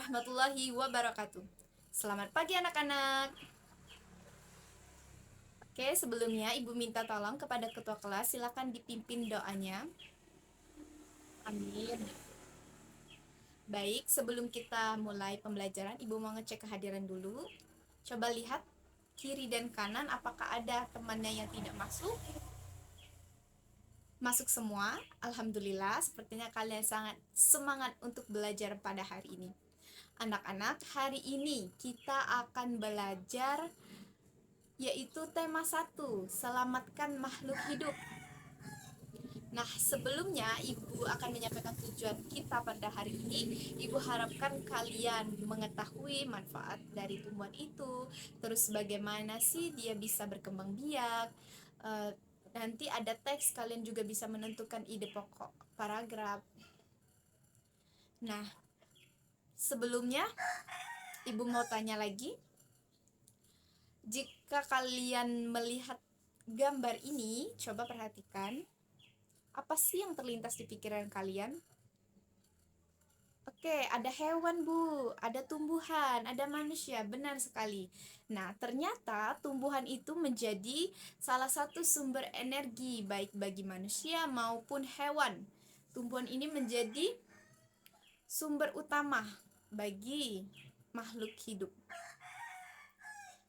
warahmatullahi wabarakatuh. Selamat pagi anak-anak. Oke, sebelumnya Ibu minta tolong kepada ketua kelas, silakan dipimpin doanya. Amin. Baik, sebelum kita mulai pembelajaran, Ibu mau ngecek kehadiran dulu. Coba lihat kiri dan kanan, apakah ada temannya yang tidak masuk? Masuk semua. Alhamdulillah, sepertinya kalian sangat semangat untuk belajar pada hari ini. Anak-anak, hari ini kita akan belajar yaitu tema 1, selamatkan makhluk hidup. Nah, sebelumnya Ibu akan menyampaikan tujuan kita pada hari ini. Ibu harapkan kalian mengetahui manfaat dari tumbuhan itu, terus bagaimana sih dia bisa berkembang biak. Nanti ada teks, kalian juga bisa menentukan ide pokok paragraf. Nah, sebelumnya Ibu mau tanya lagi. Jika kalian melihat gambar ini, coba perhatikan. Apa sih yang terlintas di pikiran kalian? Oke, ada hewan, Bu. Ada tumbuhan, ada manusia. Benar sekali. Nah, ternyata tumbuhan itu menjadi salah satu sumber energi baik bagi manusia maupun hewan. Tumbuhan ini menjadi sumber utama bagi makhluk hidup.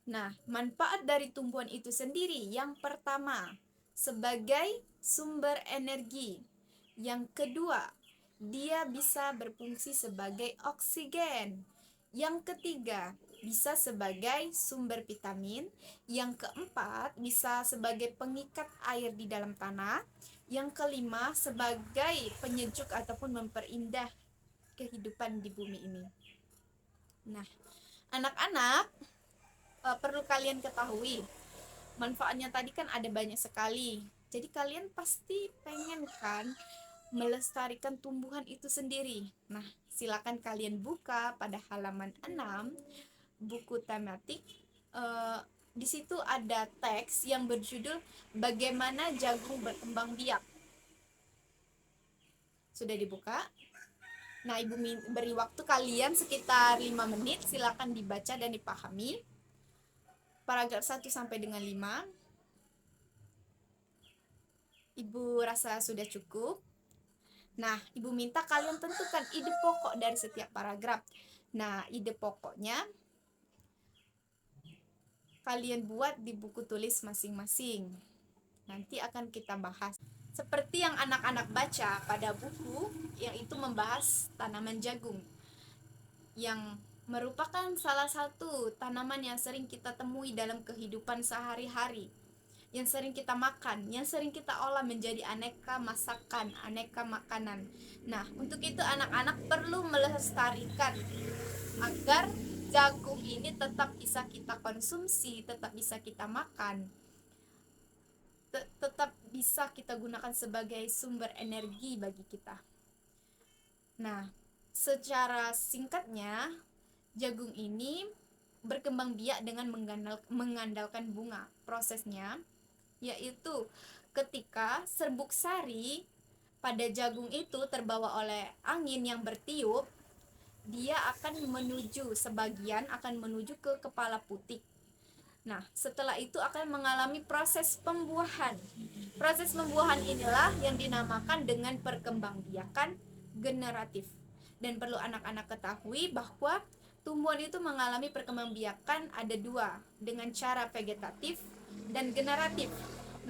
Nah, manfaat dari tumbuhan itu sendiri, yang pertama, sebagai sumber energi. Yang kedua, dia bisa berfungsi sebagai oksigen. Yang ketiga, bisa sebagai sumber vitamin. Yang keempat, bisa sebagai pengikat air di dalam tanah. Yang kelima, sebagai penyejuk ataupun memperindah kehidupan di bumi ini. Nah, anak-anak, perlu kalian ketahui, manfaatnya tadi kan ada banyak sekali. Jadi kalian pasti pengen kan melestarikan tumbuhan itu sendiri. Nah, silakan kalian buka pada halaman 6 buku tematik. Di situ ada teks yang berjudul Bagaimana Jagung Berkembang Biak. Sudah dibuka? Nah, Ibu beri waktu kalian sekitar 5 menit, silakan dibaca dan dipahami. Paragraf 1 sampai dengan 5. Ibu rasa sudah cukup. Nah, Ibu minta kalian tentukan ide pokok dari setiap paragraf. Nah, ide pokoknya kalian buat di buku tulis masing-masing. Nanti akan kita bahas. Seperti yang anak-anak baca pada buku, yang itu membahas tanaman jagung, yang merupakan salah satu tanaman yang sering kita temui dalam kehidupan sehari-hari, yang sering kita makan, yang sering kita olah menjadi aneka masakan, aneka makanan. Nah, untuk itu anak-anak perlu melestarikan agar jagung ini tetap bisa kita konsumsi, tetap bisa kita makan, tetap bisa kita gunakan sebagai sumber energi bagi kita. Nah, secara singkatnya, jagung ini berkembang biak dengan mengandalkan bunga. Prosesnya yaitu ketika serbuk sari pada jagung itu terbawa oleh angin yang bertiup, dia akan menuju ke kepala putik. Nah, setelah itu akan mengalami proses pembuahan. Proses pembuahan inilah yang dinamakan dengan perkembangbiakan generatif. Dan perlu anak-anak ketahui bahwa tumbuhan itu mengalami perkembangbiakan ada dua, dengan cara vegetatif dan generatif.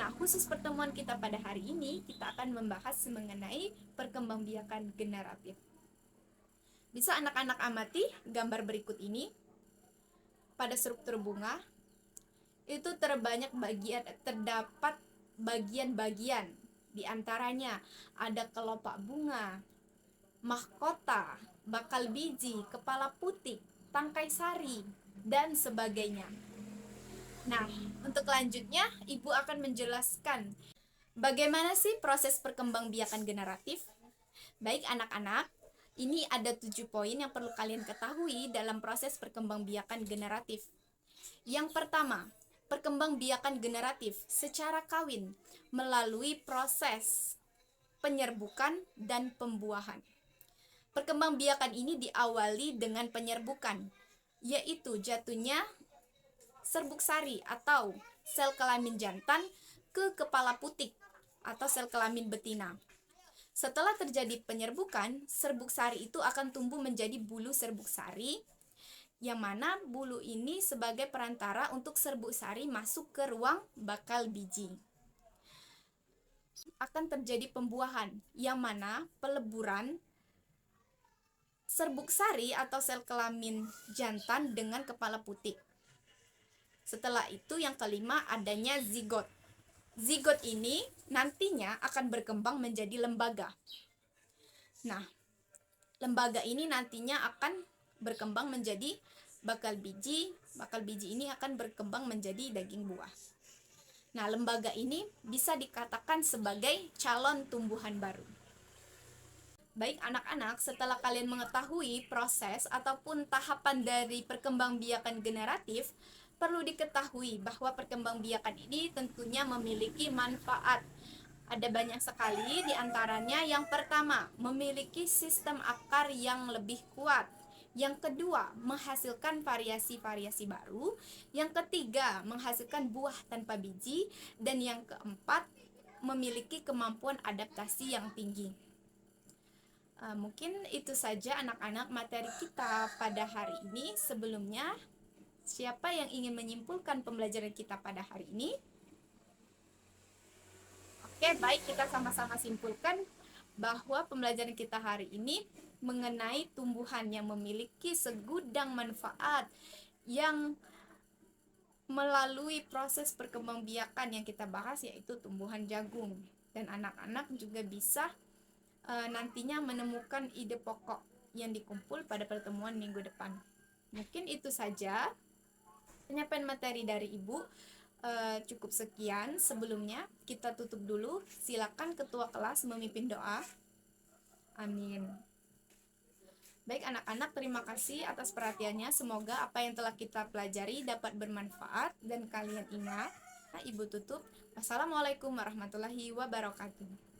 Nah, khusus pertemuan kita pada hari ini, kita akan membahas mengenai perkembangbiakan generatif. Bisa anak-anak amati gambar berikut ini. Pada struktur bunga, itu terdapat bagian-bagian. Di antaranya ada kelopak bunga, mahkota, bakal biji, kepala putik, tangkai sari, dan sebagainya. Nah, untuk lanjutnya, Ibu akan menjelaskan bagaimana sih proses perkembangbiakan generatif. Baik anak-anak, ini ada 7 poin yang perlu kalian ketahui dalam proses perkembangbiakan generatif. Yang pertama, perkembangbiakan generatif secara kawin melalui proses penyerbukan dan pembuahan. Perkembangbiakan ini diawali dengan penyerbukan, yaitu jatuhnya serbuk sari atau sel kelamin jantan ke kepala putik atau sel kelamin betina. Setelah terjadi penyerbukan, serbuk sari itu akan tumbuh menjadi bulu serbuk sari, yang mana bulu ini sebagai perantara untuk serbuk sari masuk ke ruang bakal biji. Akan terjadi pembuahan, yang mana peleburan serbuk sari atau sel kelamin jantan dengan kepala putik. Setelah itu yang kelima adanya zigot. Zigot ini nantinya akan berkembang menjadi lembaga. Nah, lembaga ini nantinya akan berkembang menjadi bakal biji ini akan berkembang menjadi daging buah. Nah, lembaga ini bisa dikatakan sebagai calon tumbuhan baru. Baik anak-anak, setelah kalian mengetahui proses ataupun tahapan dari perkembangbiakan generatif, perlu diketahui bahwa perkembangbiakan ini tentunya memiliki manfaat. Ada banyak sekali diantaranya. Yang pertama, memiliki sistem akar yang lebih kuat. Yang kedua, menghasilkan variasi-variasi baru. Yang ketiga, menghasilkan buah tanpa biji. Dan yang keempat, memiliki kemampuan adaptasi yang tinggi. Mungkin itu saja anak-anak materi kita pada hari ini. Sebelumnya, siapa yang ingin menyimpulkan pembelajaran kita pada hari ini? Oke, baik, kita sama-sama simpulkan bahwa pembelajaran kita hari ini mengenai tumbuhan yang memiliki segudang manfaat yang melalui proses perkembangbiakan yang kita bahas, yaitu tumbuhan jagung. Dan anak-anak juga bisa nantinya menemukan ide pokok yang dikumpul pada pertemuan minggu depan. Mungkin itu saja penyampaian materi dari Ibu. Cukup sekian. Sebelumnya kita tutup dulu. Silakan ketua kelas memimpin doa. Amin. Baik anak-anak, terima kasih atas perhatiannya. Semoga apa yang telah kita pelajari dapat bermanfaat dan kalian ingat. Ibu tutup. Wassalamualaikum warahmatullahi wabarakatuh.